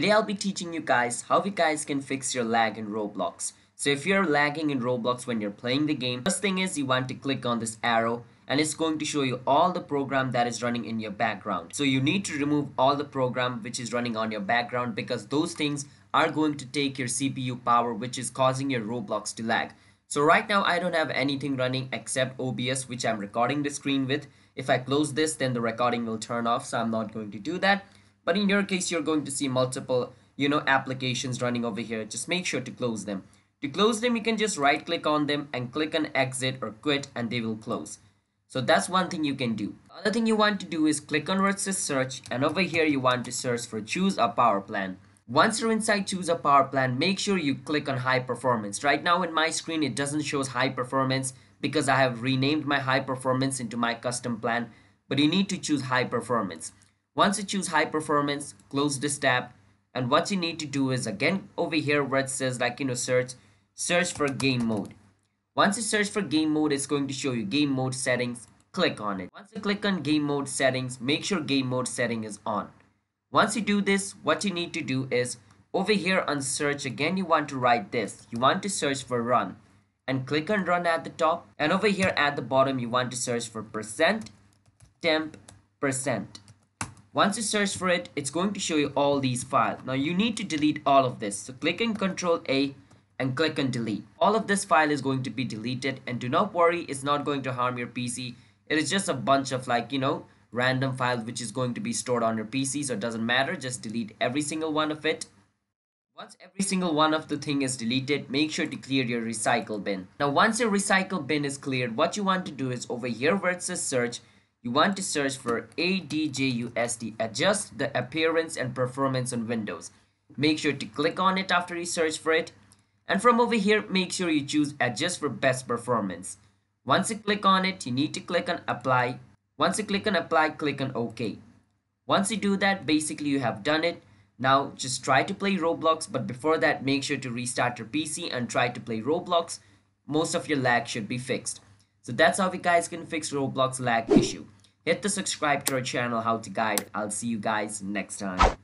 Today I'll be teaching you guys how you guys can fix your lag in Roblox. So if you're lagging in Roblox when you're playing the game, first thing is you want to click on this arrow and it's going to show you all the program that is running in your background. So you need to remove all the program which is running on your background because those things are going to take your CPU power, which is causing your Roblox to lag. So right now I don't have anything running except OBS, which I'm recording the screen with. If I close this, then the recording will turn off, so I'm not going to do that. But in your case, you're going to see multiple, applications running over here. Just make sure to close them. To close them, you can just right click on them and click on exit or quit and they will close. So that's one thing you can do. The other thing you want to do is click on where it says search, and over here you want to search for choose a power plan. Once you're inside choose a power plan, make sure you click on high performance. Right now in my screen it doesn't show high performance because I have renamed my high performance into my custom plan, but you need to choose high performance. Once you choose high performance, close this tab, and what you need to do is again over here where it says search for game mode. Once you search for game mode, it's going to show you game mode settings. Click on it. Once you click on game mode settings, make sure game mode setting is on. Once you do this, what you need to do is over here on search, again you want to write this. You want to search for run and click on run at the top, and over here at the bottom you want to search for %temp%. Once you search for it, it's going to show you all these files. Now you need to delete all of this. So click on Ctrl A and click on delete. All of this file is going to be deleted, and do not worry, it's not going to harm your PC. It is just a bunch of random files which is going to be stored on your PC, so it doesn't matter. Just delete every single one of it. Once every single one of the thing is deleted, make sure to clear your recycle bin. Now once your recycle bin is cleared, what you want to do is over here where it says search, you want to search for ADJUST, adjust the appearance and performance on Windows. Make sure to click on it after you search for it, and from over here make sure you choose adjust for best performance. Once you click on it, you need to click on apply. Once you click on apply, click on OK. Once you do that, basically you have done it. Now just try to play Roblox, but before that make sure to restart your PC and try to play Roblox. Most of your lag should be fixed. So that's how you guys can fix Roblox lag issue. Hit the subscribe to our channel How to Guide. I'll see you guys next time.